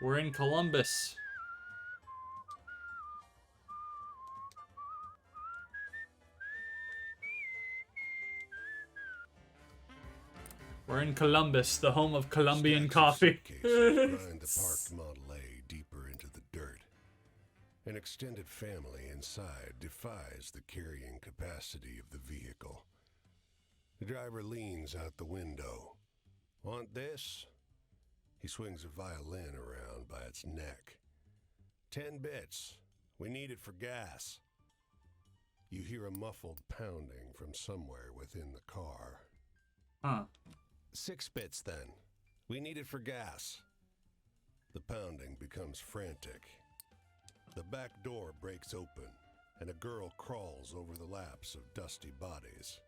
We're in Columbus. We're in Columbus, the home of Colombian coffee. Grind the parked Model A deeper into the dirt. An extended family inside defies the carrying capacity of the vehicle. The driver leans out the window. Want this? He swings a violin around by its neck. 10 bits. We need it for gas. You hear a muffled pounding from somewhere within the car. Huh. 6 bits then. We need it for gas. The pounding becomes frantic. The back door breaks open, and a girl crawls over the laps of dusty bodies.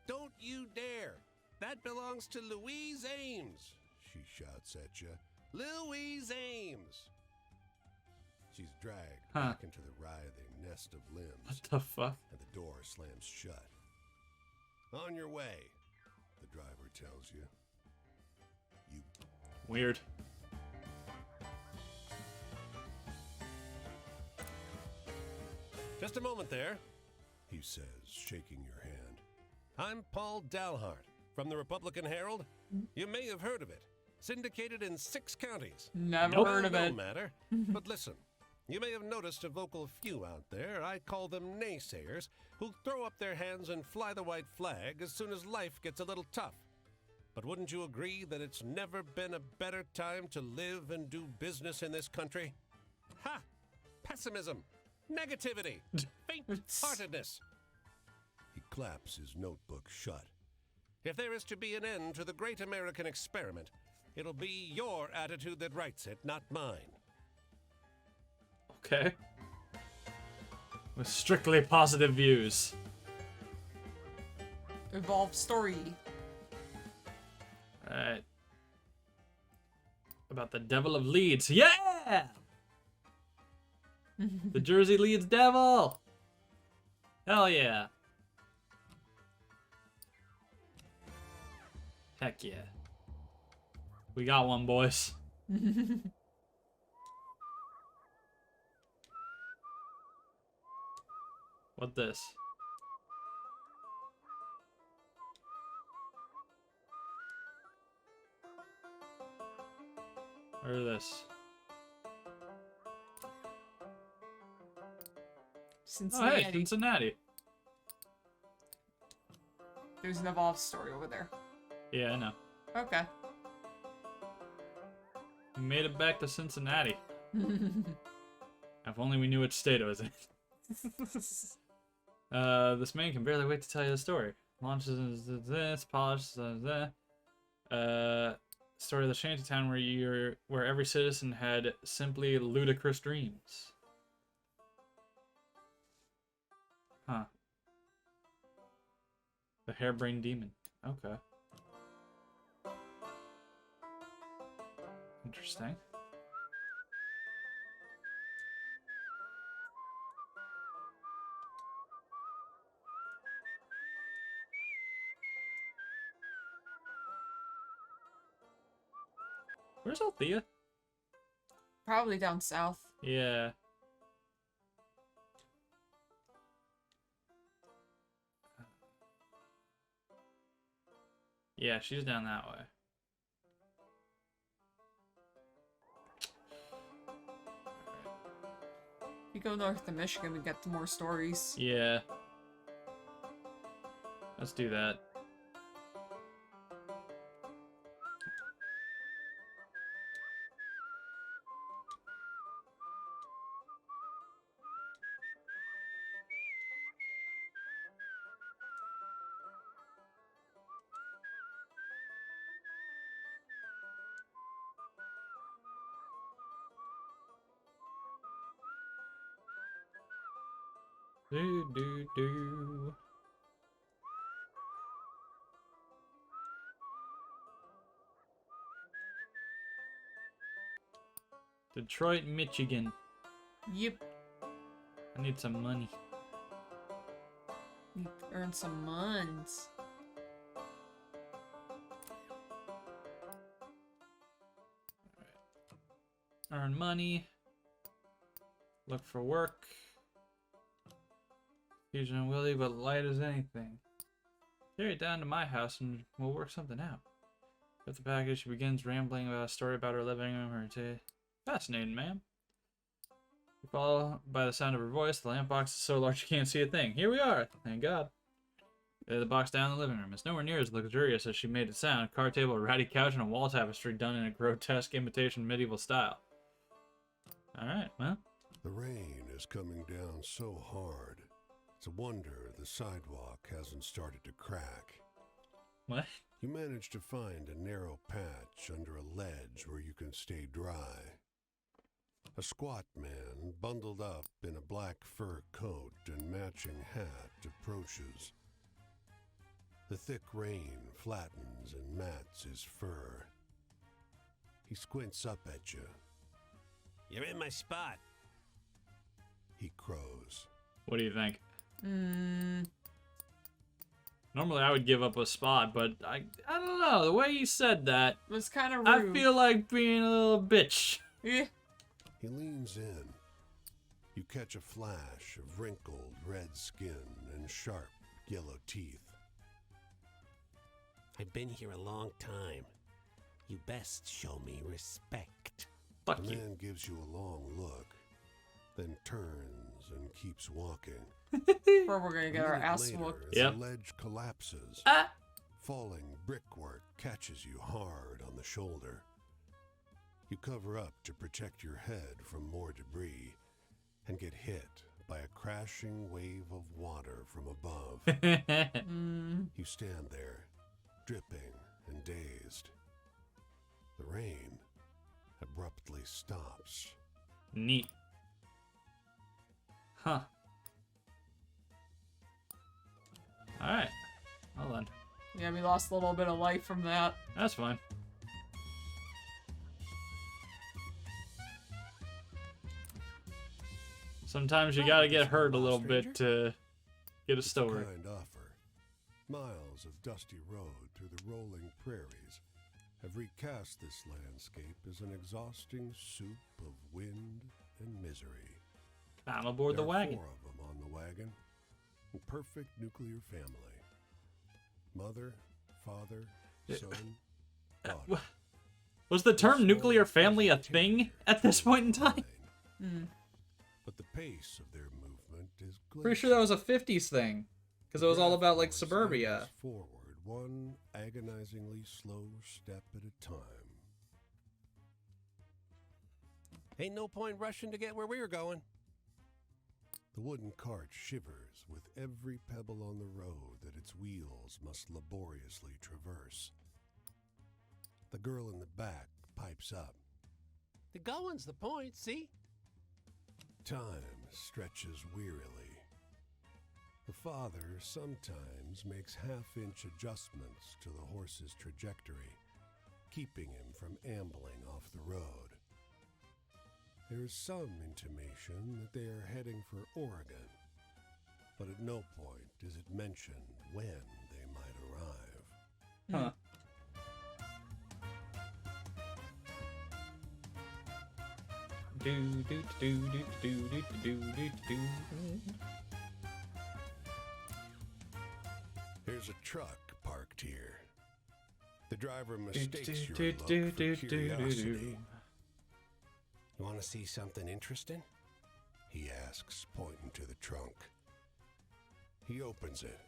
Don't you dare! That belongs to Louise Ames, she shouts at you. Louise Ames! She's dragged back into the writhing nest of limbs. What the fuck? And the door slams shut. On your way, the driver tells you. You. Weird. Just a moment there, he says, shaking your hand. I'm Paul Dalhart from the Republican Herald. You may have heard of it. Syndicated in 6 counties. Never heard of it. No matter. But listen, you may have noticed a vocal few out there. I call them naysayers, who throw up their hands and fly the white flag as soon as life gets a little tough. But wouldn't you agree that it's never been a better time to live and do business in this country? Ha! Pessimism! Negativity! Faint-heartedness! He claps his notebook shut. If there is to be an end to the great American experiment, it'll be your attitude that writes it, not mine. Okay. With strictly positive views. Evolved story. Alright. About the Devil of Leeds. Yeah! The Jersey Leeds Devil! Hell yeah. Heck yeah. We got one, boys. What this? Or this? Cincinnati. Oh, hey, Cincinnati. There's an evolved story over there. Yeah, I know. Okay. We made it back to Cincinnati. If only we knew which state it was in. This man can barely wait to tell you the story. Launches this, polishes story of the shantytown where every citizen had simply ludicrous dreams. Huh. The harebrained demon. Okay. Interesting. Where's Althea? Probably down south. Yeah. Yeah, she's down that way. If you go north to Michigan, we get more stories. Yeah. Let's do that. Do. Detroit, Michigan. Yep. I need some money. You earn some months. Earn money. Look for work. Fusion and Willie, but light as anything. Carry it down to my house and we'll work something out. With the package, she begins rambling about a story about her living room. Fascinating, ma'am. You follow by the sound of her voice. The lamp box is so large you can't see a thing. Here we are, thank God. Lay the box down in the living room. It's nowhere near as luxurious as she made it sound. A card table, a ratty couch, and a wall tapestry done in a grotesque imitation medieval style. Alright, well. The rain is coming down so hard. It's a wonder the sidewalk hasn't started to crack. What? You manage to find a narrow patch under a ledge where you can stay dry. A squat man, bundled up in a black fur coat and matching hat, approaches. The thick rain flattens and mats his fur. He squints up at you. "You're in my spot," he crows. What do you think? Normally I would give up a spot, but I don't know. The way you said that, It was kind of rude. I feel like being a little bitch. Yeah. He leans in. You catch a flash of wrinkled red skin and sharp yellow teeth. "I've been here a long time. You best show me respect." Fuck The you. man gives you a long look, then turns and keeps walking. Or we're gonna get our A minute ass later, whooped. the Yep. ledge collapses. Ah! Falling brickwork catches you hard on the shoulder. You cover up to protect your head from more debris and get hit by a crashing wave of water from above. You stand there, dripping and dazed. The rain abruptly stops. Neat. Huh. Alright. Well then. Yeah, we lost a little bit of life from that. That's fine. Sometimes you gotta get hurt a little bit to get a It's a story. kind offer. Miles of dusty road through the rolling prairies have recast this landscape as an exhausting soup of wind and misery. I'm aboard the There are wagon. 4 of them on the wagon. A perfect nuclear family. Mother, father, son, daughter. Was the term Small nuclear family a present thing here at this to point in time? mine. But the pace of their movement is Pretty sure that was a 50s thing. Because it was all about, like, suburbia. Forward, one agonizingly slow step at a time. Ain't no point rushing to get where we're going. The wooden cart shivers with every pebble on the road that its wheels must laboriously traverse. The girl in the back pipes up. The going's the point, see? Time stretches wearily. The father sometimes makes half-inch adjustments to the horse's trajectory, keeping him from ambling off the road. There is some intimation that they are heading for Oregon, but at no point is it mentioned when they might arrive. Huh. Do do do do do do do do do. There's a truck parked here. The driver mistakes your Do, look do, for do, do, do, do. curiosity. You want to see something interesting? He asks, pointing to the trunk. He opens it.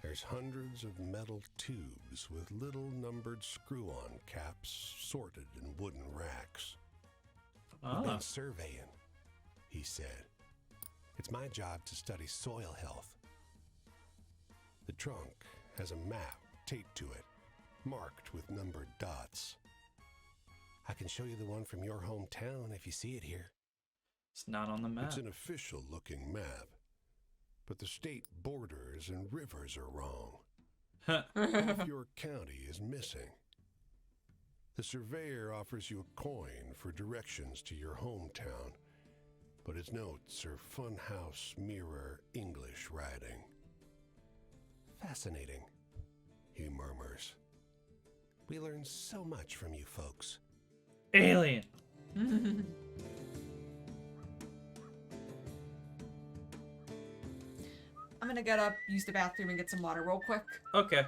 There's hundreds of metal tubes with little numbered screw-on caps sorted in wooden racks. I've Ah. been surveying, he said. It's my job to study soil health. The trunk has a map taped to it, marked with numbered dots. I can show you the one from your hometown if you see it here. It's not on the map. It's an official-looking map, but the state borders and rivers are wrong. Half your county is missing. The surveyor offers you a coin for directions to your hometown, but his notes are funhouse mirror English writing. Fascinating, He murmurs. we learn so much from you folks. Alien. I'm gonna get up, use the bathroom, and get some water real quick. Okay.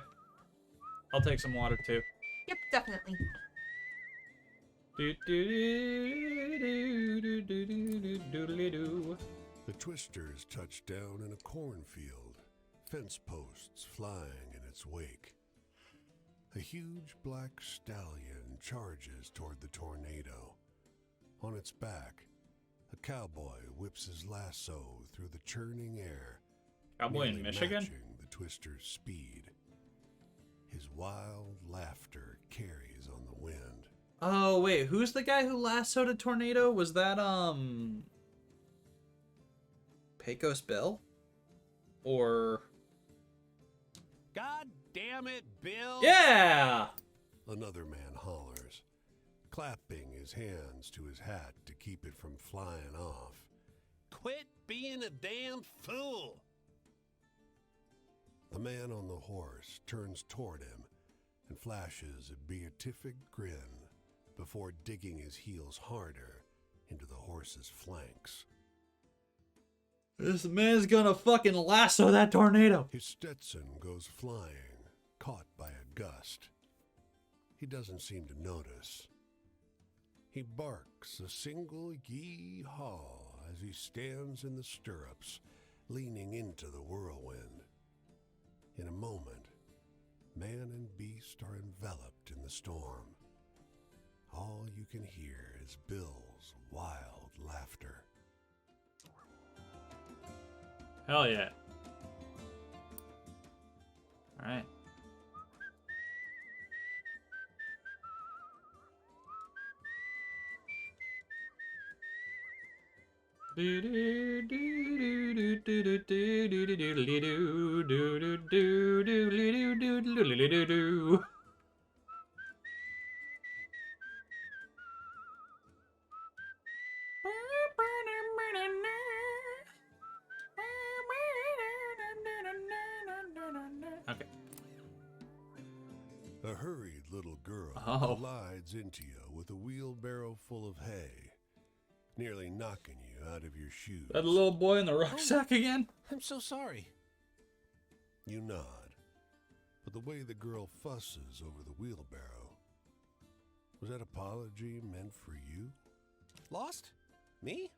I'll take some water too. Yep, definitely. Do do do do do do do do do. The Twisters touch down in a cornfield, fence posts flying in its wake. A huge black stallion charges toward the tornado. On its back, a cowboy whips his lasso through the churning air, Cowboy in nearly Michigan? matching the Twister's speed. His wild laughter carries on the wind. Oh wait, who's the guy who lassoed a tornado? Was that Pecos Bill? Or God damn it, Bill! yeah! Another man hollers, clapping his hands to his hat to keep it from flying off. Quit being a damn fool! The man on the horse turns toward him and flashes a beatific grin before digging his heels harder into the horse's flanks. This man's gonna fucking lasso that tornado. His Stetson goes flying, caught by a gust. He doesn't seem to notice. He barks a single yee-haw as he stands in the stirrups, leaning into the whirlwind. In a moment, man and beast are enveloped in the storm. All you can hear is Bill's wild laughter. Hell yeah. Alright. Do do do do do do do do do do do do do do do do do do. Okay. A hurried little girl Oh. glides into you with a wheelbarrow full of hay, nearly knocking you out of your shoes. That little boy in the rucksack again? I'm so sorry. You nod, but the way the girl fusses over the wheelbarrow, was that apology meant for you? Lost? Me?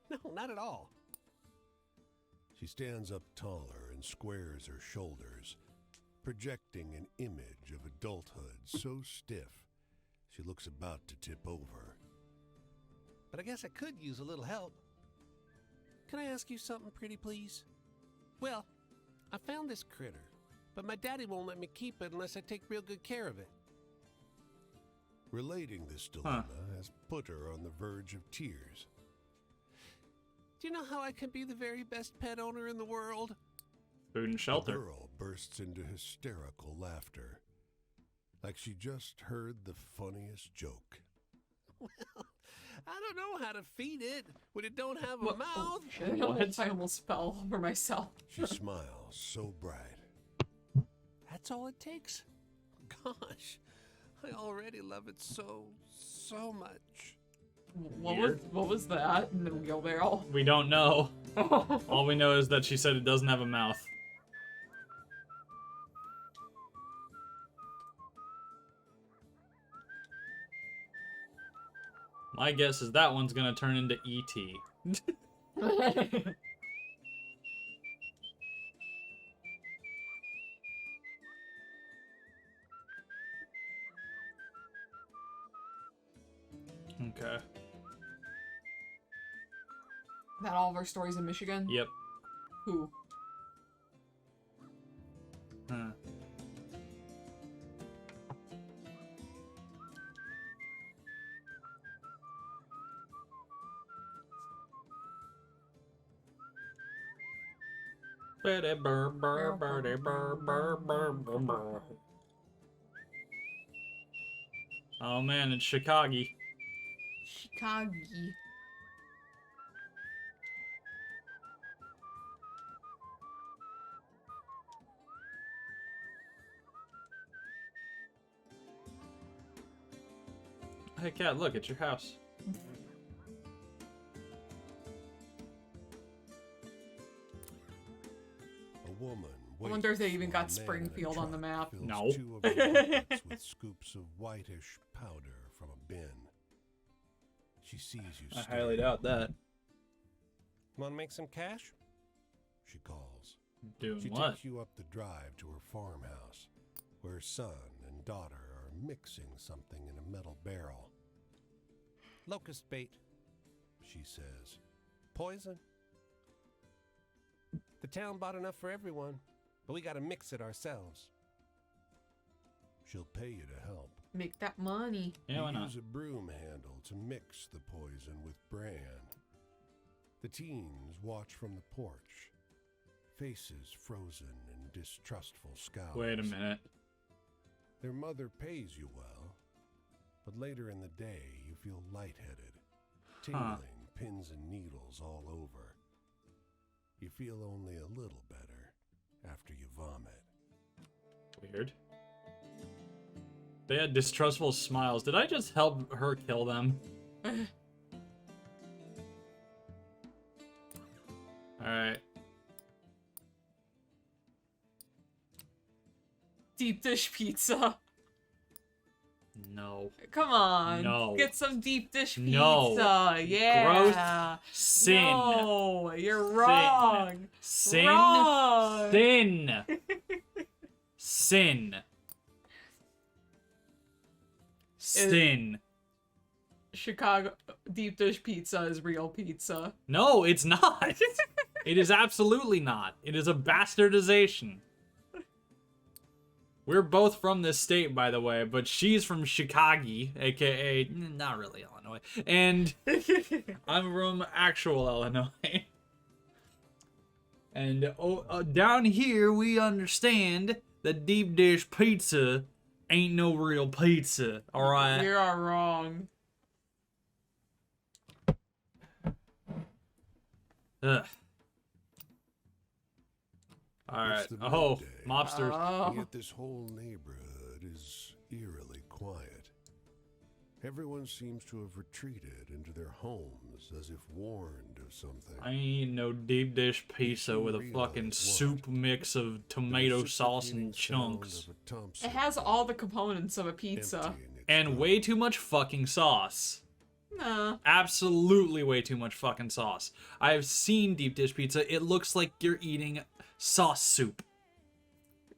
No, not at all. She stands up taller and squares her shoulders, projecting an image of adulthood so stiff she looks about to tip over. But I guess I could use a little help. Can I ask you something pretty, please? Well, I found this critter, but my daddy won't let me keep it unless I take real good care of it. Relating this dilemma has put her on the verge of tears. Do you know how I can be the very best pet owner in the world? Food and The shelter. girl bursts into hysterical laughter, like she just heard the funniest joke. Well, I don't know how to feed it when it don't have a What- mouth. What? I almost fell over myself. She smiles so bright. That's all it takes. Gosh, I already love it so much. What was that in the wheelbarrow? We don't know. All we know is that she said it doesn't have a mouth. My guess is that one's gonna turn into E.T. Okay. That all of our stories in Michigan? Yep. Who? Huh. Birdie burr burr birdie burr burr burr burr burr. Oh man, it's Chicago. Chicago. Hey cat, look, it's your house. wonder if they even got while a man in a Springfield on the truck map. fills No. 2 of her buckets with scoops of whitish powder from a bin. She sees you I staring. highly doubt that. Want to make some cash? She calls. Doing She what? takes you up the drive to her farmhouse, where her son and daughter are mixing something in a metal barrel. Locust bait. She says, Poison. The town bought enough for everyone, but we gotta mix it ourselves. she'll pay you to help. Make that money. Yeah, why You not? use a broom handle to mix the poison with bran. The teens watch from the porch, faces frozen in distrustful scowls. Wait a minute. Their mother pays you well, but later in the day you feel lightheaded, tingling, pins and needles all over. You feel only a little better after you vomit. Weird. They had distrustful smiles. Did I just help her kill them? Alright. Deep dish pizza. No. Come on. No. Get some deep dish pizza. No. Yeah. Sin. No, you're wrong. Sin. Wrong. Sin. Sin. Sin. Chicago deep dish pizza is real pizza. No, it's not. It is absolutely not. It is a bastardization. We're both from this state, by the way, but she's from Chicago, aka not really Illinois, and I'm from actual Illinois. And down here, we understand that deep dish pizza ain't no real pizza. All right. You are wrong. Ugh. All right. It's the Oh, midday. mobsters. Oh. Yet this whole neighborhood is eerily quiet. Everyone seems to have retreated into their homes as if warned of something. I ain't no deep dish pizza with a fucking Realize soup mix of tomato sauce and chunks. It has all the components of a pizza. And way too much fucking sauce. Nah. Absolutely way too much fucking sauce. I've seen deep dish pizza. It looks like you're eating sauce soup.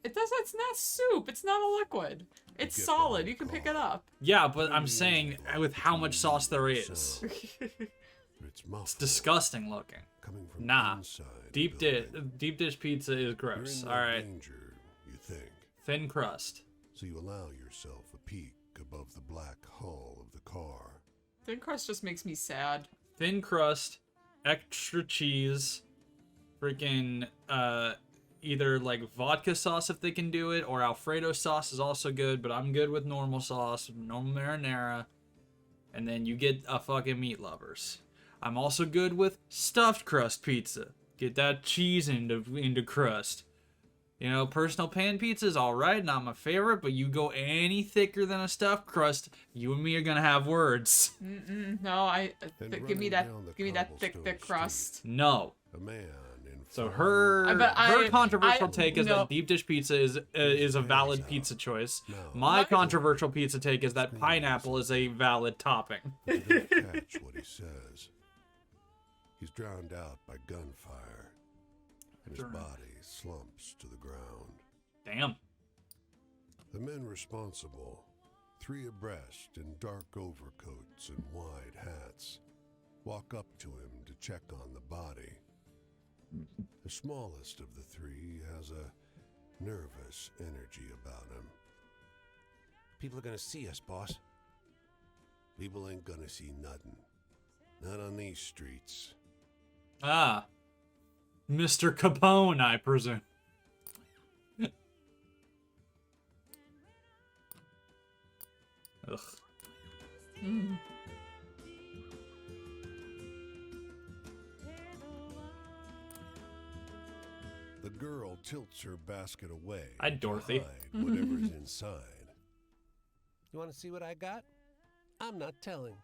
It does. It's not soup. It's not a liquid. It's Get solid. the You can pick call. it up. Yeah, but I'm saying with how much sauce there is. It's disgusting looking. Coming from Nah. inside Deep the dish building. deep dish pizza is You're gross. in All no right. danger, you think. Thin crust. So you allow yourself a peek above the black hull of the car. Thin crust just makes me sad. Thin crust, extra cheese, freaking either like vodka sauce if they can do it, or Alfredo sauce is also good, but I'm good with normal sauce, normal marinara. And then you get a fucking meat lovers. I'm also good with stuffed crust pizza. Get that cheese into crust. You know, personal pan pizza is alright, not my favorite, but you go any thicker than a stuffed crust, you and me are gonna have words. No, And give me running that. down the Give me that thick cobblestone crust. No. A man in So full her controversial take is no. that deep dish pizza is a valid pizza choice. No. My controversial pizza take is that pineapple is a valid topping. You don't catch what he says. He's drowned out by gunfire, and his body slumps to the ground. Damn. The men responsible, 3 abreast in dark overcoats and wide hats, walk up to him to check on the body. The smallest of the 3 has a nervous energy about him. People are gonna see us, boss. People ain't gonna see nothing. Not on these streets. Ah. Mr. Capone, I presume. Ugh. The girl tilts her basket away. Hi, Dorothy. To hide whatever's inside. You wanna see what I got? I'm not telling.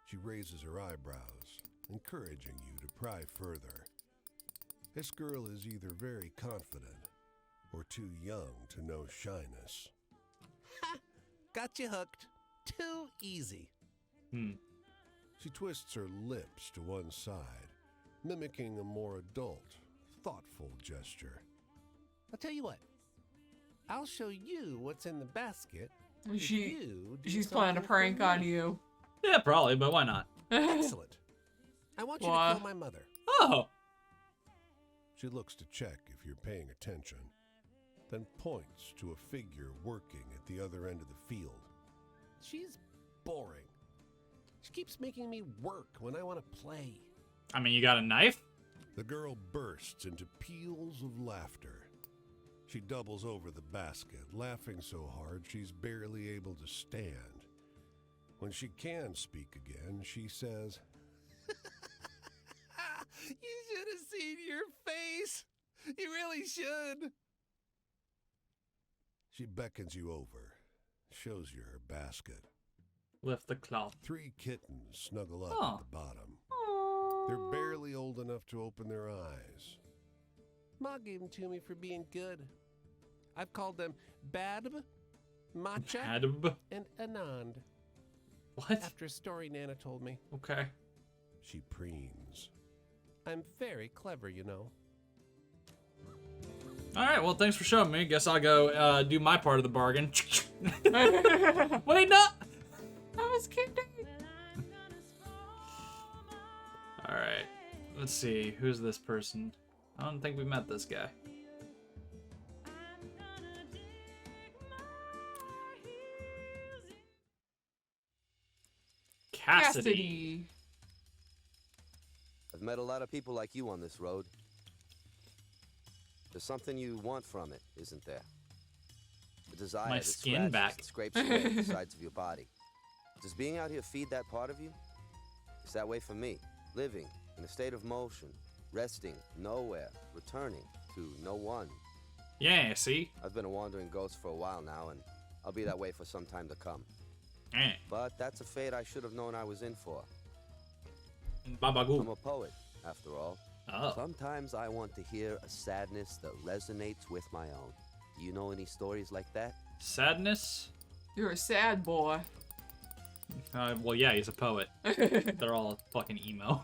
She raises her eyebrows, encouraging you to pry further. This girl is either very confident or too young to know shyness. Ha! Got you hooked. Too easy. She twists her lips to one side, mimicking a more adult, thoughtful gesture. I'll tell you what. I'll show you what's in the basket. if She you do she's planning a something for prank on me. you. Yeah, probably, but why not? Excellent. I want you What? to kill my mother. Oh, She looks to check if you're paying attention, then points to a figure working at the other end of the field. She's boring. She keeps making me work when I want to play. I mean, you got a knife? The girl bursts into peals of laughter. She doubles over the basket, laughing so hard she's barely able to stand. When she can speak again, she says, You should have seen your face. You really should. She beckons you over, shows you her basket. Lift the cloth. 3 kittens snuggle up Oh. at the bottom. They're barely old enough to open their eyes. Ma gave them to me for being good. I've called them Badb, Matcha, Adb. and Anand, What? after a story Nana told me. Okay. She preens. I'm very clever, you know. Alright, well, thanks for showing me. Guess I'll go do my part of the bargain. I Wait, no! was kidding. Alright, let's see. Who's this person? I don't think we met this guy. Cassidy. I've met a lot of people like you on this road. There's something you want from it, isn't there? The desire My that skin scratches back. and scrapes away at the sides of your body. Does being out here feed that part of you? It's that way for me. Living in a state of motion, resting nowhere, returning to no one. Yeah, see? I've been a wandering ghost for a while now, and I'll be that way for some time to come. Eh. But that's a fate I should have known I was in for. I'm Babagoo. a poet, after all. Oh. Sometimes I want to hear a sadness that resonates with my own. Do you know any stories like that? Sadness? You're a sad boy. Well, yeah, he's a poet. They're all fucking emo.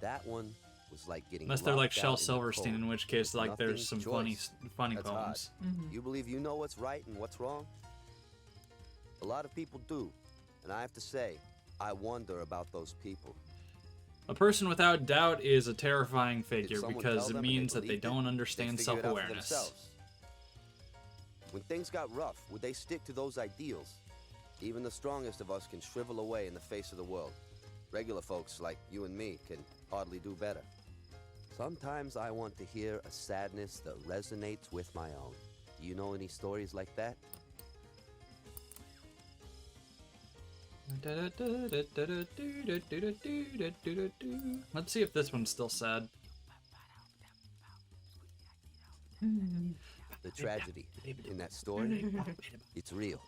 That one was like getting Unless they're like locked Shel out in the Silverstein, cold. in which case, like, Nothing there's some choice. funny That's poems. You believe you know what's right and what's wrong? A lot of people do, and I have to say, I wonder about those people. A person without doubt is a terrifying figure someone because tell it them and means they that they believed it? don't They understand figure it out for self-awareness. themselves. When things got rough, would they stick to those ideals? Even the strongest of us can shrivel away in the face of the world. Regular folks like you and me can hardly do better. Sometimes I want to hear a sadness that resonates with my own. Do you know any stories like that? Let's see if this one's still sad. The tragedy in that story, it's real.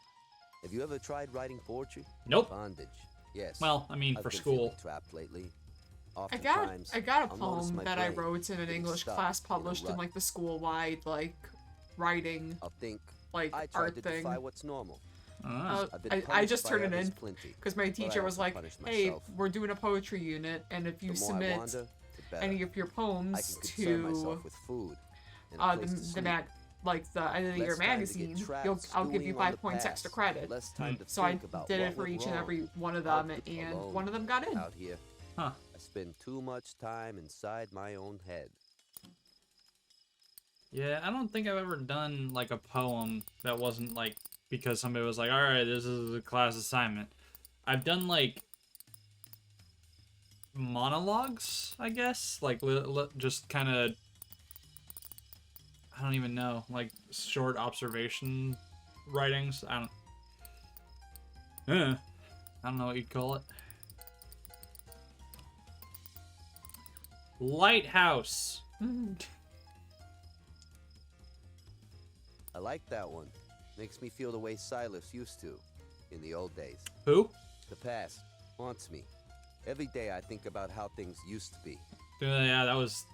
Have you ever tried writing poetry? Nope. Bondage, yes. Well, I mean, I've for been school. feeling trapped lately. I got Oftentimes, I got a I'll notice poem my that I brain wrote in an getting English stuck class in a published in rut. like the school-wide like writing I'll think like I tried art to thing. defy what's normal. Ah. I've been I punished just by turned it others in plenty, because my but I teacher was also like, punish "Hey, myself. we're doing a poetry unit, and if you The more I submit wander, the better. any of your I poems can concern to myself with food and a place to the sleep. like the end of the year Less time to get magazine, trapped I'll give you stewing on 5 the points past. extra credit." Less time to So I think about did what it for went each and wrong. every one of I'll them, be and alone one of them got in. Out here, Huh. I spend too much time inside my own head. Yeah, I don't think I've ever done like a poem that wasn't like because somebody was like, "All right, this is a class assignment." I've done like monologues, I guess, like just kind of, I don't even know, like short observation writings. I don't know what you'd call it. Lighthouse. I like that one. Makes me feel the way Silas used to in the old days. Who? The past haunts me. Every day I think about how things used to be. Yeah, that was.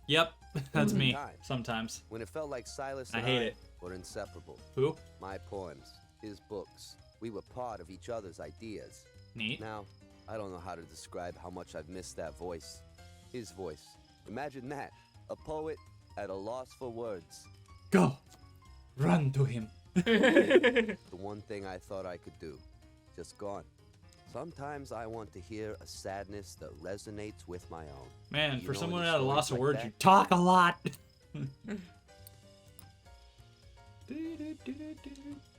Yep, that's me. Time. Sometimes. When it felt like Silas I and hate it. were inseparable. Who? My poems, his books. We were part of each other's ideas. Neat. Now, I don't know how to describe how much I've missed that voice. His voice. Imagine that. A poet at a loss for words. Go. Run to him. The one thing I thought I could do. Just gone. Sometimes I want to hear a sadness that resonates with my own. Man, You for know someone any at a loss of stories words, like you that? talk a lot.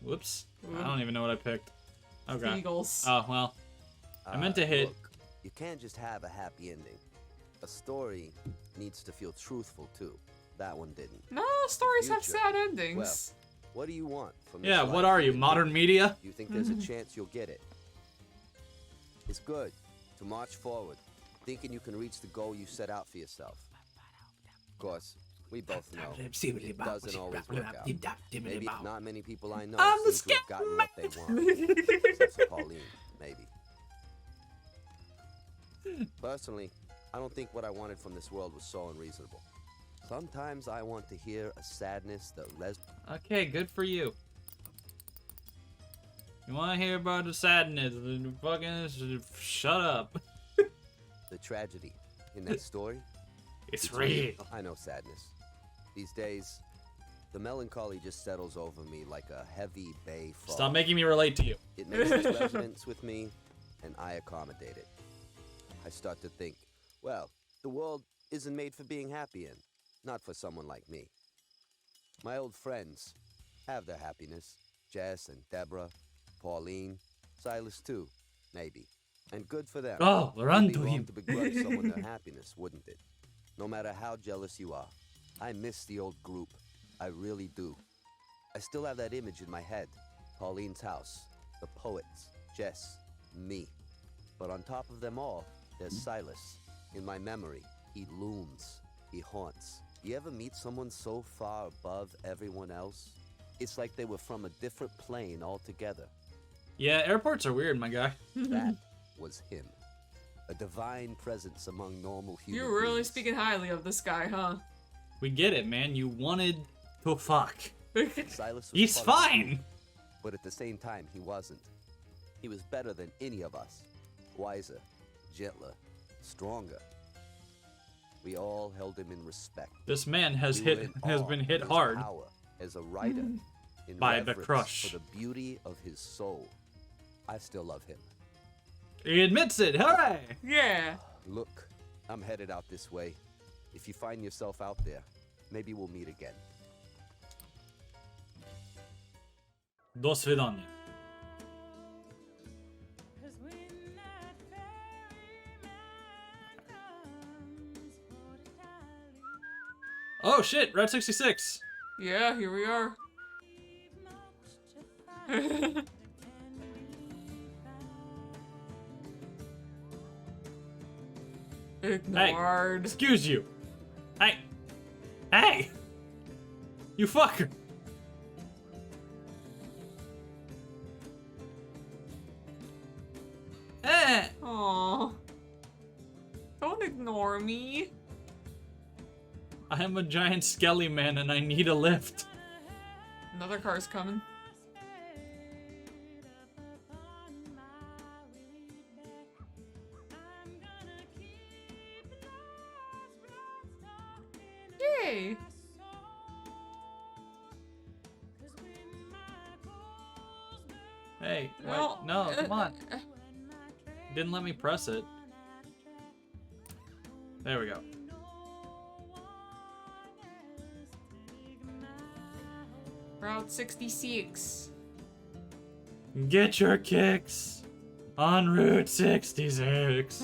Whoops. I don't even know what I picked. Okay. Eagles. Oh, well. I meant to hit. Look, you can't just have a happy ending. A story needs to feel truthful too. That one didn't. No, stories have Future. sad endings. What do you want from this Yeah, life what are you, that modern media? You think there's a chance you'll get it? It's good to march forward, thinking you can reach the goal you set out for yourself. Of course, we both know it doesn't always work out. Maybe not many people I know I'm the seem to have gotten what they want. Except for Pauline, maybe. Personally, I don't think what I wanted from this world was so unreasonable. Sometimes I want to hear a sadness that Okay, good for you. You want to hear about the sadness? Then fucking shut up. the tragedy in that story. It's real. I know sadness. These days, the melancholy just settles over me like a heavy bay fog. Stop making me relate to you. It makes its resonance with me, and I accommodate it. I start to think, well, the world isn't made for being happy in. Not for someone like me. My old friends have their happiness. Jess and Deborah, Pauline, Silas too, maybe. And good for them. Oh, run It'd be to wrong him. to begrudge someone their happiness, wouldn't it? No matter how jealous you are. I miss the old group. I really do. I still have that image in my head. Pauline's house, the poets, Jess, me. But on top of them all, there's Silas. In my memory, he looms. He haunts. You ever meet someone so far above everyone else? It's like they were from a different plane altogether. Yeah, airports are weird, my guy. That was him. A divine presence among normal human You're really beings. speaking highly of this guy, huh? We get it, man. You wanted to fuck. Silas was He's part of the fine. group, but at the same time, he wasn't. He was better than any of us. Wiser, gentler, stronger. We all held him in respect. This man has We were in been awe hit of his hard power as a writer, in by the reverence crush. for the beauty of his soul. I still love him. He admits it. Hooray! Yeah. Look, I'm headed out this way. If you find yourself out there, maybe we'll meet again. Do svidania. Oh shit, Red 66. Yeah, here we are. Ignored. Excuse you. Hey. Hey. You fucker. Eh. Aw. Don't ignore me. I am a giant skelly man and I need a lift. Another car's coming. Yay! Hey, wait, Well, no, come on. Didn't let me press it. There we go. Route 66. Get your kicks on Route 66.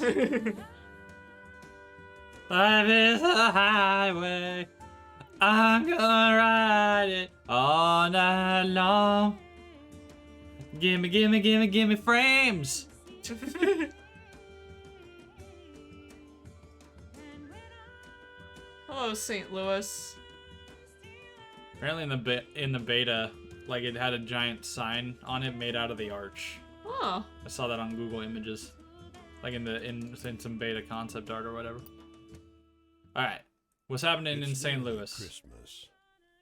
Life is a highway. I'm gonna ride it all night long. Gimme, gimme, gimme, gimme frames. Hello, St. Louis. Apparently in the beta, like it had a giant sign on it made out of the arch. Oh, I saw that on Google Images. Like in some beta concept art or whatever. All right, what's happening in It's St. nearly Louis? Christmas.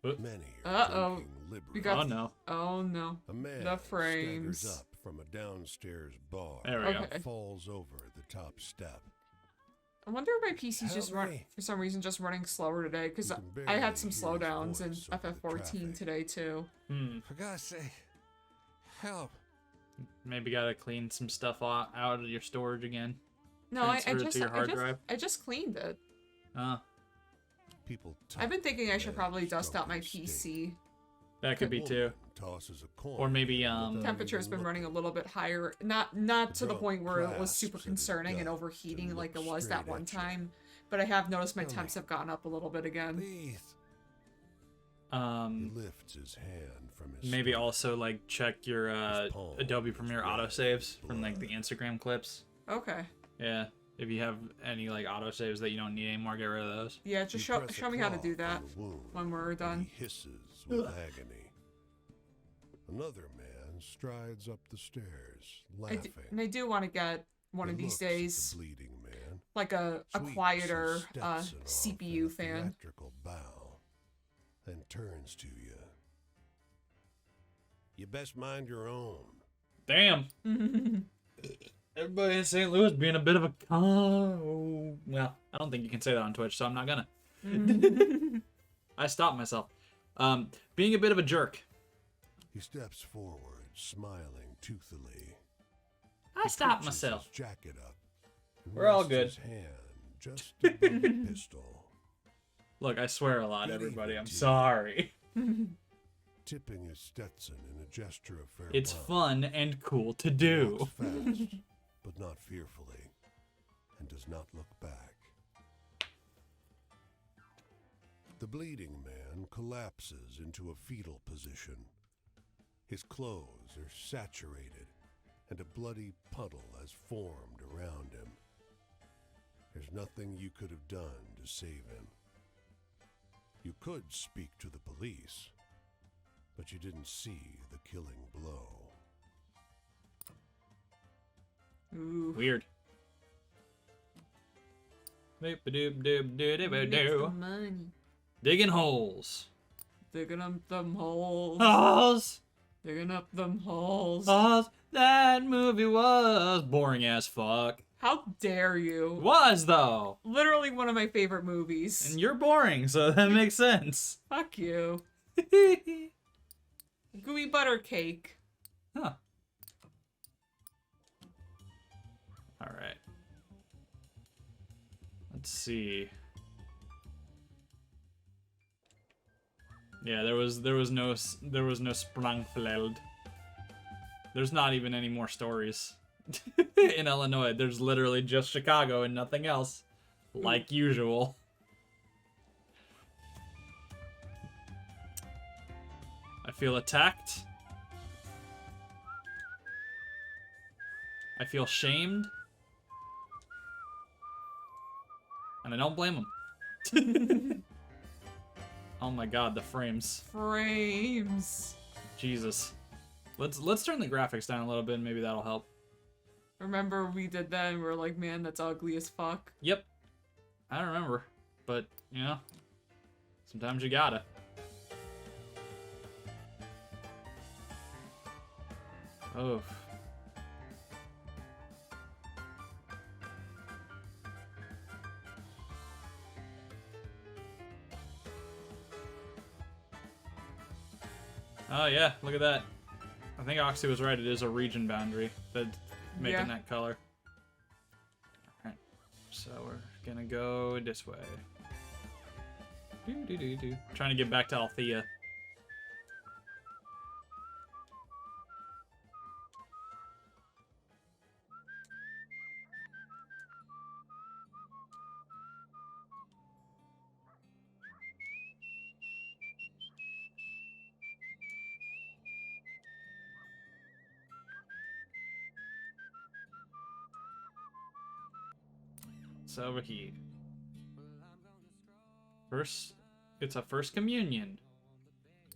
Oop. Many are Uh-oh. drinking We liberally. got. Oh no, Oh no. A man The frames. staggers up from a downstairs bar there we Okay. go. and falls over the top step. I wonder if my PC's just Help run me. for some reason just running slower today because You can I had barely some hear his slowdowns in voice over the FF14 traffic. today too. For God's sake, help. Maybe gotta clean some stuff out of your storage again. No, Transfer it to your hard drive? I just cleaned it. People I've been talk thinking I should as probably dust out my drunken steak. PC. That could be Woman too. tosses a coin Or maybe without Temperature's even been running a looking. little bit higher. Not to the drunk point where it was grasps super at his concerning and gut overheating and like it looks was that straight one at you. time. But I have noticed my Tell temps me. have gone up a little bit again. Please. He lifts his hand from his Maybe stomach. also like check your His palm Adobe is Premiere red autosaves with from like the blood. Instagram clips. Okay. Yeah, if you have any like autosaves that you don't need anymore, get rid of those. Yeah, just You show press a show me how to cloth do on that the wound, when we're and done. He hisses with agony. Another man strides up the stairs, laughing. And I do want to get one He of these looks at days the bleeding man, like a sweeps quieter his Stetson off in CPU a fan. theatrical bow, then turns to you. You best mind your own. Damn. Everybody in St. Louis being a bit of a well, I don't think you can say that on Twitch, so I'm not gonna. I stopped myself. Being a bit of a jerk. He steps forward, smiling toothily. I stopped Hitches myself. His jacket up. And We're all rests good. His hand just above the pistol, Look, I swear a lot, Good everybody. evening I'm to you. sorry. tipping his Stetson in a gesture of farewell. It's fun and cool to He do. walks fast, but not fearfully, and does not look back. The bleeding man collapses into a fetal position. His clothes are saturated, and a bloody puddle has formed around him. There's nothing you could have done to save him. You could speak to the police, but you didn't see the killing blow. Ooh. Weird. Make Boop-a-doop-doop-doop-a-doo. some money. Digging holes. Digging up them holes. Holes. Digging up them holes. Holes. That movie was boring as fuck. How dare you? Was though. Literally one of my favorite movies. And you're boring, so that makes sense. Fuck you. Gooey butter cake. Huh. Alright. Let's see. Yeah, there was no Sprangfeld. There's not even any more stories. In Illinois, there's literally just Chicago and nothing else. Like usual. I feel attacked. I feel shamed. And I don't blame him. Oh my god, the frames. Frames. Jesus. Let's turn the graphics down a little bit and maybe that'll help. Remember we did that and we are like, man, that's ugly as fuck. Yep. I don't remember. But, you know, sometimes you gotta. Oh. Oh yeah, look at that. I think Oxy was right, it is a region boundary that's making Yeah. that color. Alright, so we're gonna go this way. Trying to get back to Althea. It's over here. First, it's a first communion.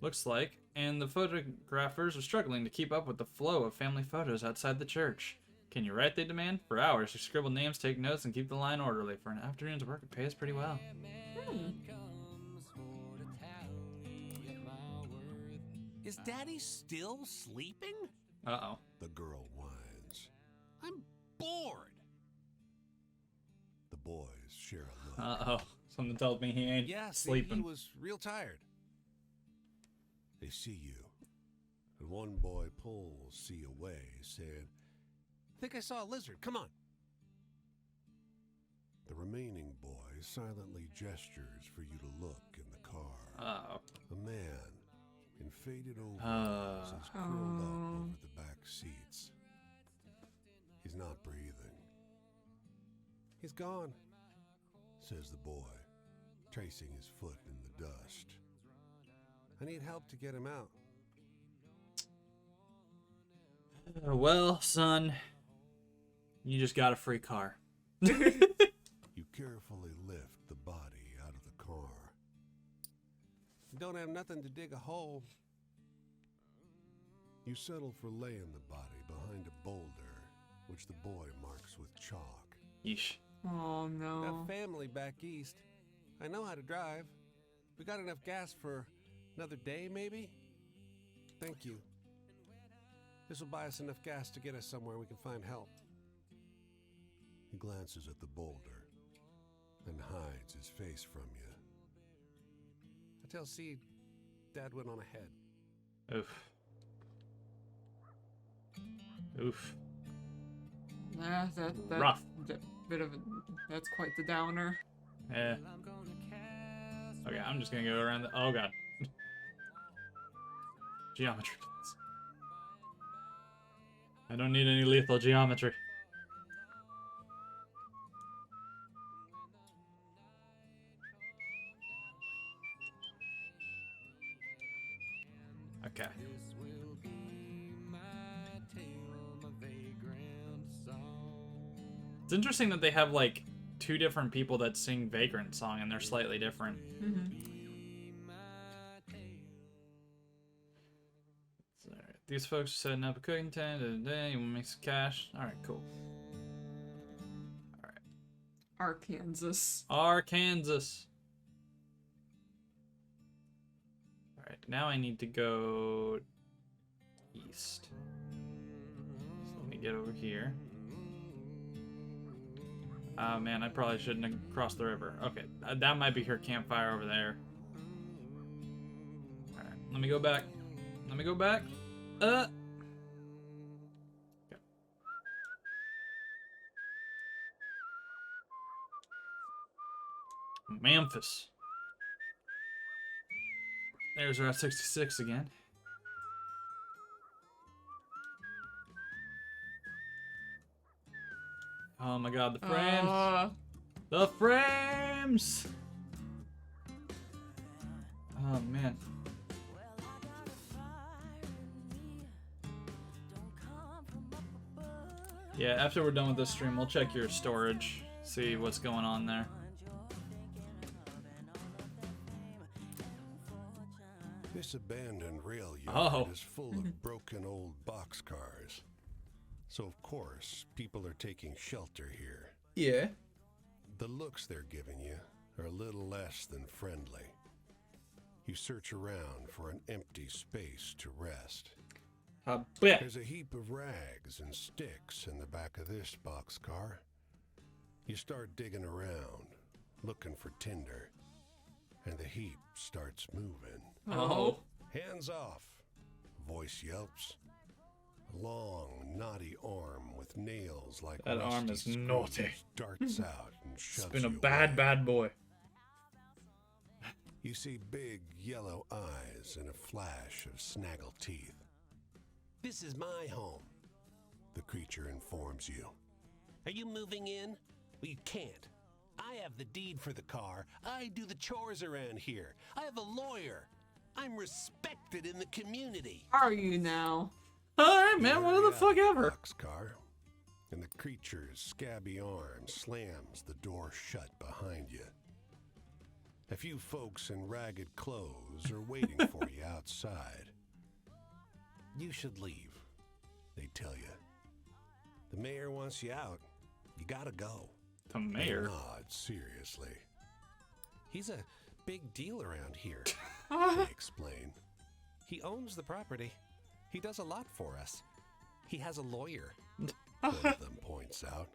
Looks like, and the photographers are struggling to keep up with the flow of family photos outside the church. Can you write? They demand. For hours, you scribble names, take notes, and keep the line orderly. For an afternoon's work, it pays pretty well. Is Daddy still sleeping? Uh-oh. The girl whines. I'm bored. The boys share a look. Uh-oh. Something tells me he ain't Yeah, see, sleeping. he was real tired. They see you, and one boy pulls C away, saying, I think I saw a lizard. Come on. the remaining boy silently gestures for you to look in the car. Uh-oh. A man in faded overalls is curled up Oh. over the back seats. He's not breathing. He's gone. Says the boy, tracing his foot in the dust. I need help to get him out. Well, son, you just got a free car. You carefully lift the body out of the car. Don't have nothing to dig a hole. You settle for laying the body behind a boulder, which the boy marks with chalk. Yeesh. Oh no. Got family back east. I know how to drive. We got enough gas for another day, maybe? Thank you. This will buy us enough gas to get us somewhere we can find help. He glances at the boulder and hides his face from you. I tell C, Dad went on ahead. Oof. Oof. Yeah, that Rough. That's quite the downer. Yeah. Okay, I'm just gonna go around the... Oh, God. Geometry, please. I don't need any lethal geometry. Okay. It's interesting that they have, like, two different people that sing Vagrant Song, and they're slightly different. So, alright, these folks are setting up a cooking tent today. You want to make some cash? Alright, cool. Alright. Arkansas. Arkansas. Alright, now I need to go east. So let me get over here. Oh man, I probably shouldn't have crossed the river. Okay, that might be her campfire over there. Alright, let me go back. Let me go back. Okay. Memphis. There's Route 66 again. Oh my god, the frames! The frames! Oh man. Yeah, after we're done with this stream, we'll check your storage, see what's going on there. This abandoned rail yard Oh. is full of broken old boxcars. So of course, people are taking shelter here. Yeah. The looks they're giving you are a little less than friendly. You search around for an empty space to rest. I bet. There's a heap of rags and sticks in the back of this boxcar. You start digging around, looking for tinder, and the heap starts moving. Oh. Hands off, voice yelps. A long, knotty arm with nails like That arm rusty is naughty. screws darts out and shoves It's been a you bad, away. bad boy. You see big yellow eyes and a flash of snaggle teeth. This is my home. The creature informs you. Are you moving in? Well, you can't. I have the deed for the car. I do the chores around here. I have a lawyer. I'm respected in the community. Are you now? Alright, man, what the fuck ever? Boxcar, and the creature's scabby arm slams the door shut behind you. A few folks in ragged clothes are waiting for you outside. You should leave, they tell you. The mayor wants you out. You gotta go. The mayor? Nod seriously. He's a big deal around here, They explain. He owns the property. He does a lot for us. He has a lawyer. One of them points out.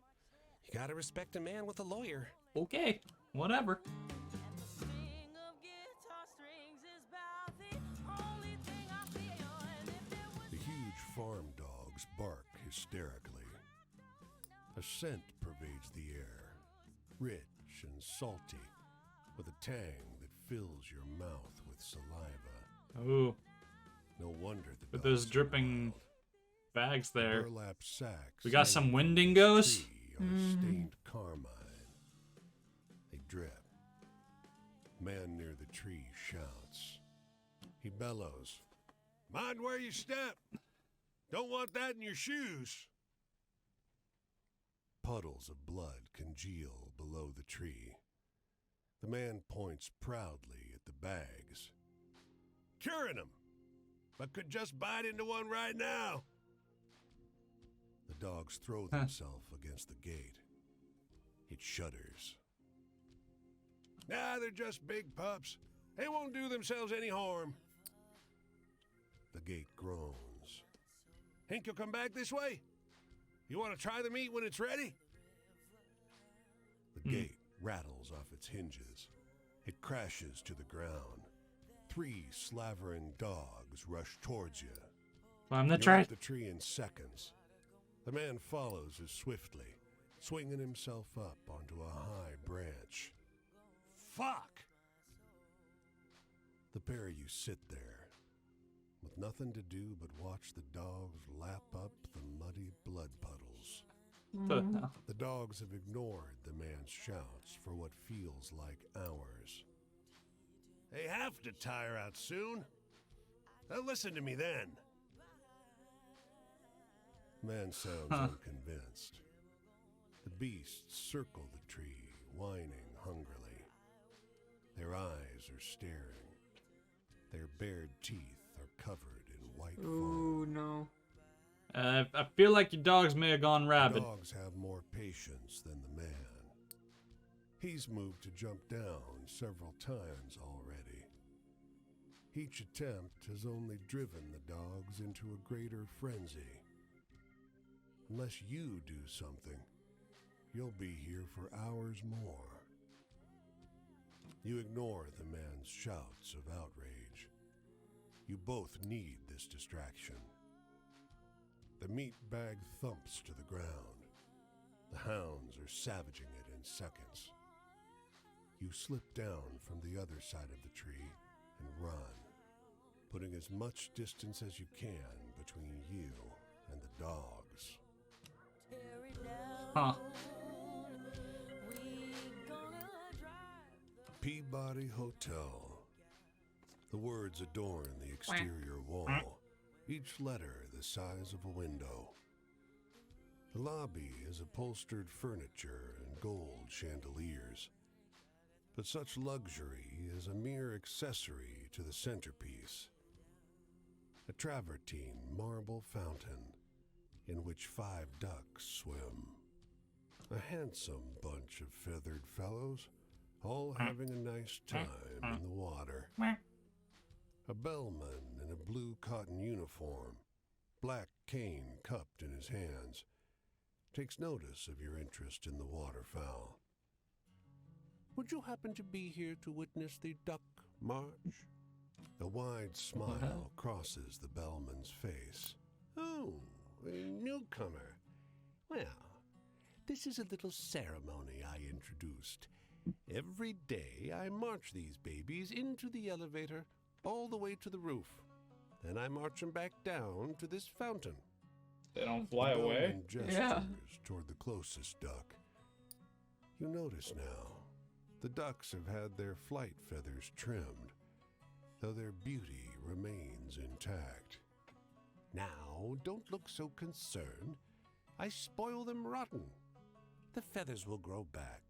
You gotta respect a man with a lawyer. Okay, whatever. The huge farm dogs bark hysterically. A scent pervades the air, rich and salty, with a tang that fills your mouth with saliva. Ooh, No wonder the with dogs those are dripping wild. bags there. Burlap sacks. We got some hanging from Wendigos? the tree are stained carmine. They drip. Man near the tree shouts. He bellows. Mind where you step. Don't want that in your shoes. Puddles of blood congeal below the tree. The man points proudly at the bags. Curing 'em, but could just bite into one right now. The dogs throw themselves against the gate. It shudders. Nah, they're just big pups. They won't do themselves any harm. The gate groans. Think you'll come back this way? You want to try the meat when it's ready? The gate rattles off its hinges. It crashes to the ground. 3 slavering dogs rush towards you. Climb the You're tree. up the tree in seconds. The man follows as swiftly, swinging himself up onto a high branch. Fuck! The pair of you sit there, with nothing to do but watch the dogs lap up the muddy blood puddles. What the hell? The dogs have ignored the man's shouts for what feels like hours. They have to tire out soon. They'll listen to me then. Man sounds unconvinced. The beasts circle the tree, whining hungrily. Their eyes are staring. Their bared teeth are covered in white foam. Ooh, no. I feel like your dogs may have gone The rabid. dogs have more patience than the man. He's moved to jump down several times already. Each attempt has only driven the dogs into a greater frenzy. Unless you do something, you'll be here for hours more. You ignore the man's shouts of outrage. You both need this distraction. The meat bag thumps to the ground. The hounds are savaging it in seconds. You slip down from the other side of the tree and run, putting as much distance as you can between you and the dogs. Huh. Peabody Hotel. The words adorn the exterior wall, each letter the size of a window. The lobby is upholstered furniture and gold chandeliers, but such luxury is a mere accessory to the centerpiece. A travertine marble fountain in which 5 ducks swim. A handsome bunch of feathered fellows, all having a nice time in the water. A bellman in a blue cotton uniform, black cane cupped in his hands, takes notice of your interest in the waterfowl. Would you happen to be here to witness the duck march? A wide smile crosses the bellman's face. Oh, a newcomer. Well, this is a little ceremony I introduced. Every day I march these babies into the elevator all the way to the roof. Then I march them back down to this fountain. They don't fly The away. bellman gestures Yeah. toward the closest duck. You notice now, the ducks have had their flight feathers trimmed, though their beauty remains intact. Now, don't look so concerned. I spoil them rotten. The feathers will grow back.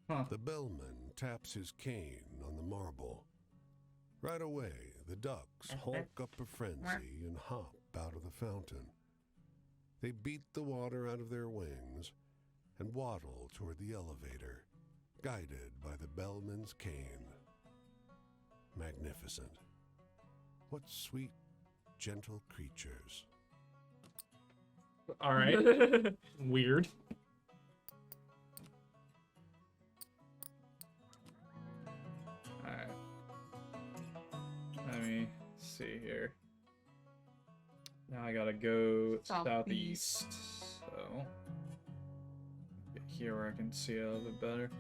Huh. The bellman taps his cane on the marble. Right away, the ducks hulk up a frenzy and hop out of the fountain. They beat the water out of their wings and waddle toward the elevator, guided by the bellman's cane. Magnificent. What sweet, gentle creatures. All right. Weird. All right. Let me see here. Now I gotta go southeast. So get here where I can see it a little bit better.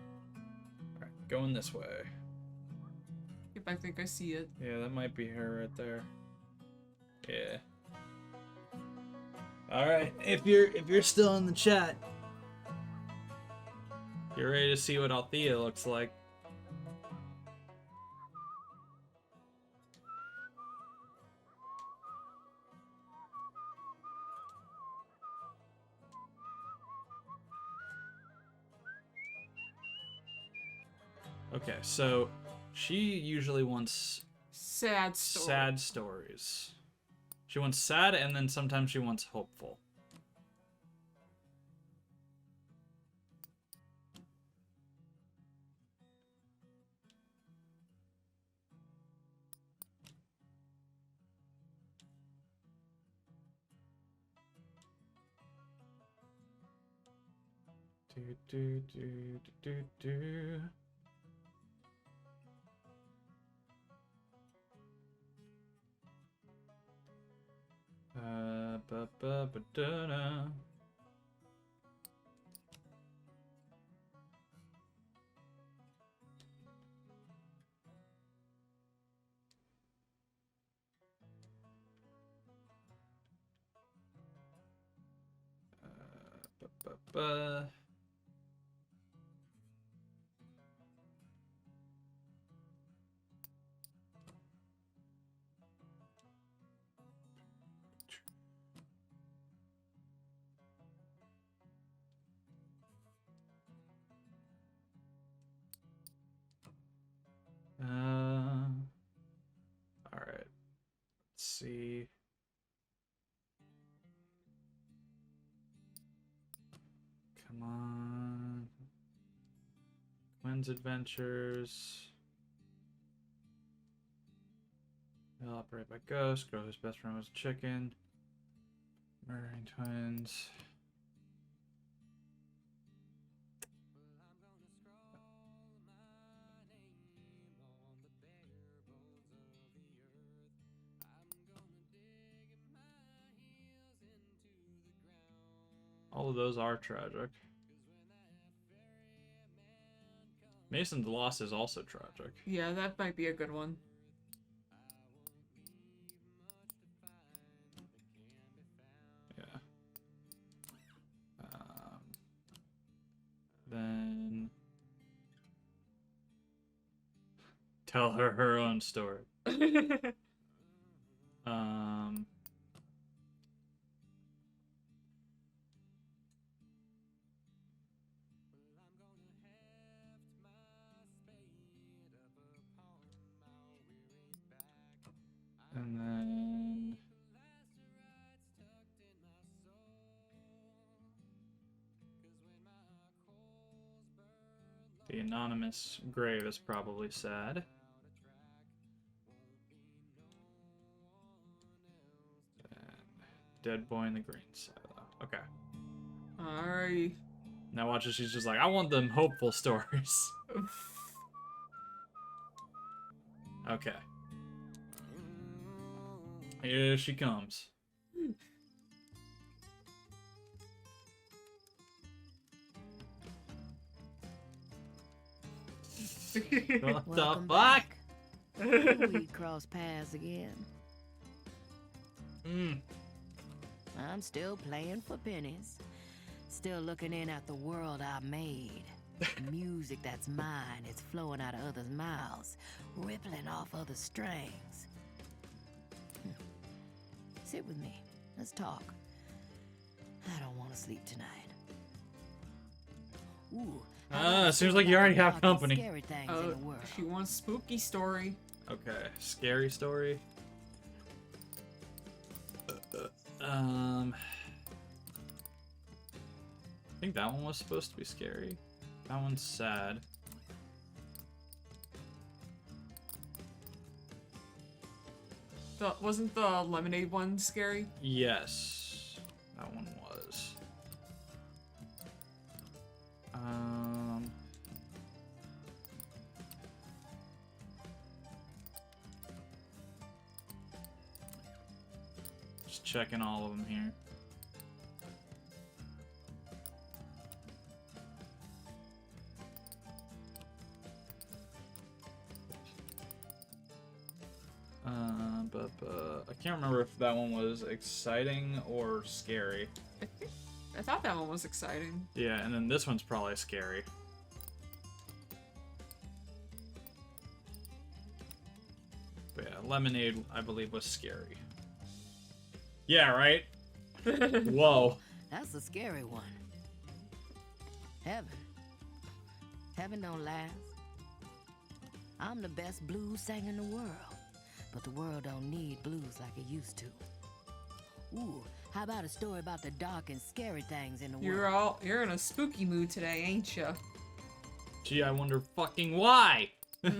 All right, going this way. If I think I see it. Yeah, that might be her right there. Yeah. All right, if you're still in the chat, you're ready to see what Althea looks like. Okay, so she usually wants Sad story. sad stories. She wants sad, and then sometimes she wants hopeful. Do do do do do. Ba ba ba da da. Ba ba ba. All right. Let's see. Come on. Quinn's Adventures. They'll operate by ghost. Girl whose best friend was a chicken. Murdering twins. All of those are tragic. Mason's loss is also tragic. Yeah, that might be a good one. Yeah. Then tell her her own story. And then the anonymous grave is probably sad. And dead boy in the green silo. Okay. Alright. Now watch it. She's just like, I want them hopeful stories. Okay. Here she comes. What the Welcome fuck? back. We cross paths again. I'm still playing for pennies. Still looking in at the world I made. Music that's mine, it's flowing out of others' mouths, rippling off other strings. Sit with me. Let's talk. I don't want to sleep tonight. Ooh. Seems like you already have company. Scary things in the world. She wants spooky story. Okay, scary story. think that one was supposed to be scary. That one's sad. Wasn't the lemonade one scary? Yes, that one was. Just checking all of them here. I can't remember if that one was exciting or scary. I thought that one was exciting. Yeah, and then this one's probably scary. But yeah, lemonade, I believe, was scary. Yeah, right? Whoa. That's a scary one. Heaven. Heaven don't last. I'm the best blues singer in the world. But the world don't need blues like it used to. Ooh, how about a story about the dark and scary things in the world? You're in a spooky mood today, ain't ya? Gee, I wonder fucking why. Alright.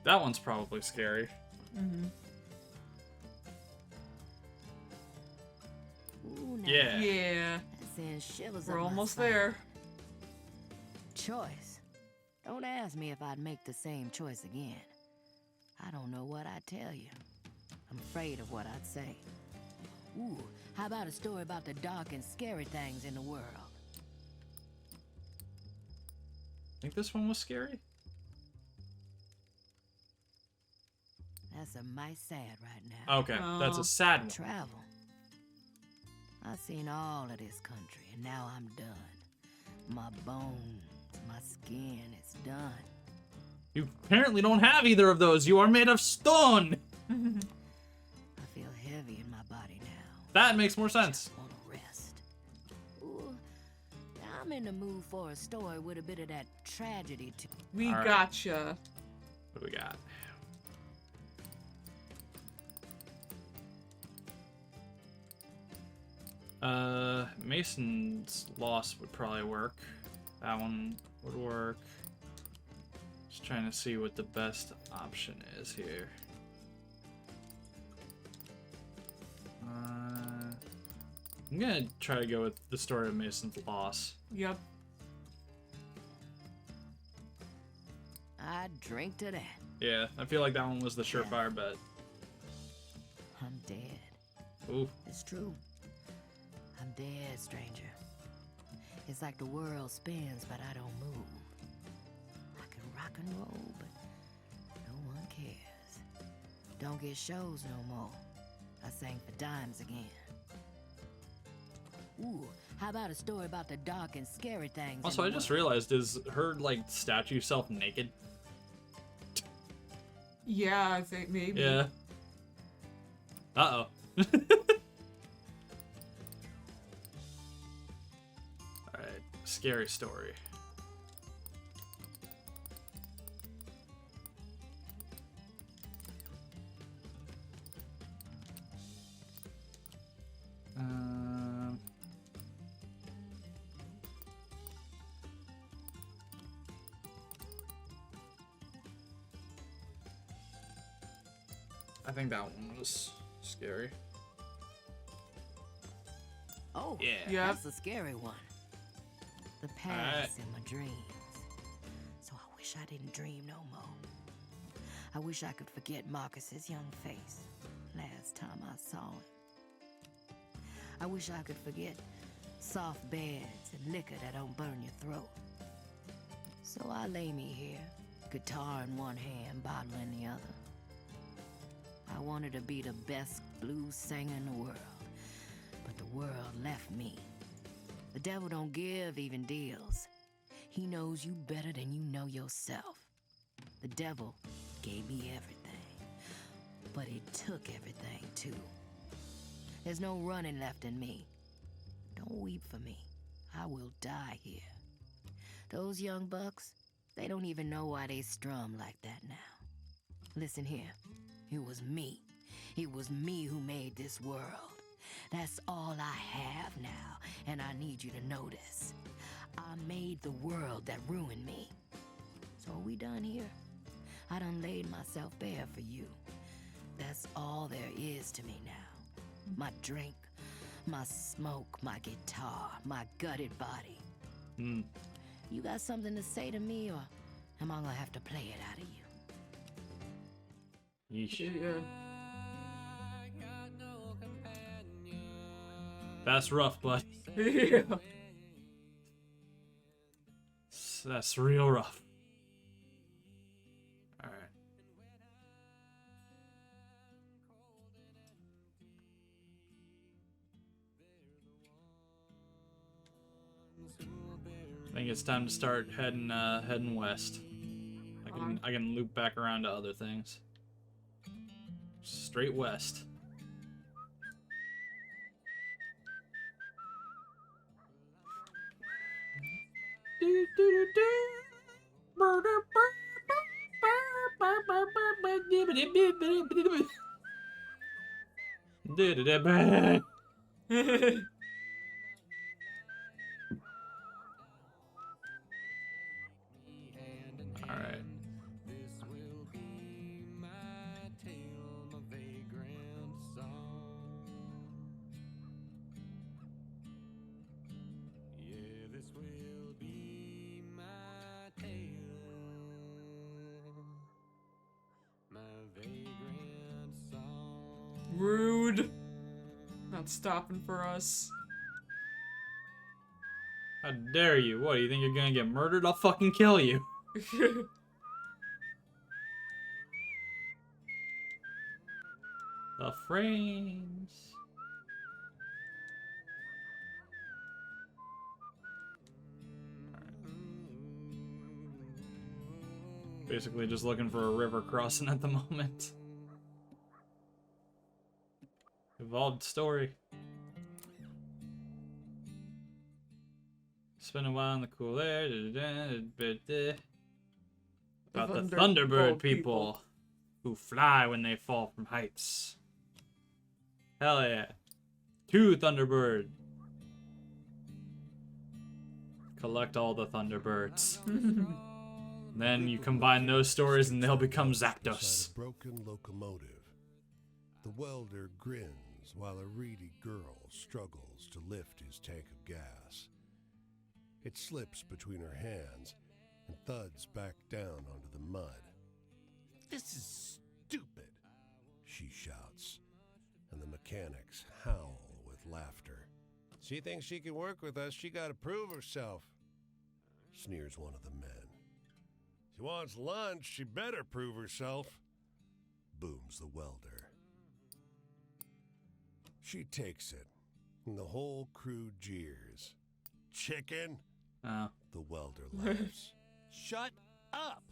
That one's probably scary. Mm-hmm. Ooh, now Yeah. Yeah. that sends shivers We're up my almost spine. there. Choice. Don't ask me if I'd make the same choice again. I don't know what I'd tell you. I'm afraid of what I'd say. Ooh, how about a story about the dark and scary things in the world? Think this one was scary? That's a mite sad right now. Okay, that's Oh. a sad one. Travel. I've seen all of this country, and now I'm done. My bones, my skin, it's done. You apparently don't have either of those. You are made of stone. I feel heavy in my body now. That makes more sense. Want to rest. Ooh, I'm in the mood for a story with a bit of that tragedy to. We All right. gotcha. What do we got? Mason's Loss would probably work. That one would work. Just trying to see what the best option is here. I'm gonna try to go with the story of Mason's Loss. Yep. I'd drink to that. Yeah, I feel like that one was the surefire bet. I'm dead. Ooh. It's true. I'm dead, stranger. It's like the world spins, but I don't move. I can rock and roll, but no one cares. Don't get shows no more. I sang for dimes again. Ooh, how about a story about the dark and scary things? Also, I just realized, is her, like, statue self naked? Yeah, I think maybe. Yeah. Uh-oh. Alright, scary story. I think that one was scary. Oh, Yeah. Yeah. that's a scary one. The past and my dreams. So I wish I didn't dream no more. I wish I could forget Marcus's young face last time I saw him. I wish I could forget soft beds and liquor that don't burn your throat. So I lay me here, guitar in one hand, bottle in the other. I wanted to be the best blues singer in the world, but the world left me. The devil don't give even deals. He knows you better than you know yourself. The devil gave me everything, but he took everything too. There's no running left in me. Don't weep for me. I will die here. Those young bucks, They don't even know why they strum like that now. Listen here. It was me. It was me who made this world. That's all I have now, and I need you to know this. I made the world that ruined me. So are we done here? I done laid myself bare for you. That's all there is to me now. My drink, my smoke, my guitar, my gutted body. You got something to say to me, or am I gonna have to play it out of you? Yeesh. Yeah. That's rough, bud. Yeah. That's real rough. Alright. I think it's time to start heading west. I can loop back around to other things. Straight west. Alright. Rude. Not stopping for us. How dare you? What, do you think you're gonna get murdered? I'll fucking kill you. The frames. Basically just looking for a river crossing at the moment. Evolved story. Spend a while in the cool air. About the Thunderbird people who fly when they fall from heights. Hell yeah. 2 Thunderbird. Collect all the Thunderbirds. Then you combine those stories and they'll become Zapdos. Beside a broken locomotive. The welder grins while a reedy girl struggles to lift his tank of gas. It slips between her hands and thuds back down onto the mud. "This is stupid," she shouts, and the mechanics howl with laughter. She thinks she can work with us. She gotta prove herself. Sneers one of the men. She wants lunch. She better prove herself. Booms the welder. She takes it, and the whole crew jeers. Chicken. Oh. The welder laughs. Shut up.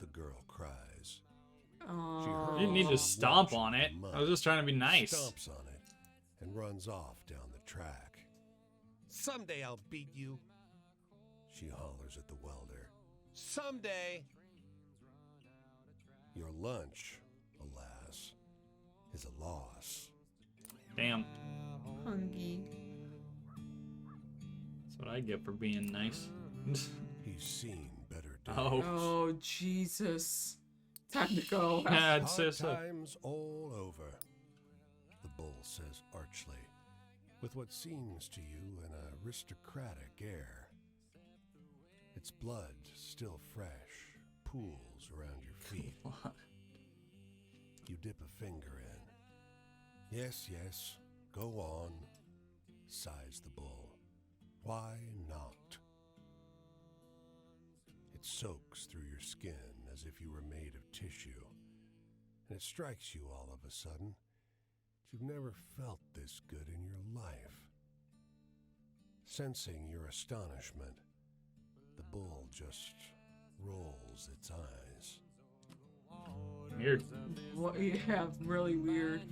The girl cries. Oh. You didn't need to stomp on it. I was just trying to be nice. Stomps on it and runs off down the track. Someday I'll beat you. She hollers at the welder. Someday. Your lunch, alas, is a loss. Damn. Hungry. That's what I get for being nice. He's seen better days. Oh. Oh, Jesus. Time to go. Yeah, I'd Hard say so. times all over, the bull says archly, with what seems to you an aristocratic air. Its blood, still fresh, pools around your feet. What? You dip a finger in. Yes, yes, go on, sighs the bull. Why not? It soaks through your skin as if you were made of tissue, and it strikes you all of a sudden that you've never felt this good in your life. Sensing your astonishment, the bull just rolls its eyes. Weird. What? Yeah, really weird.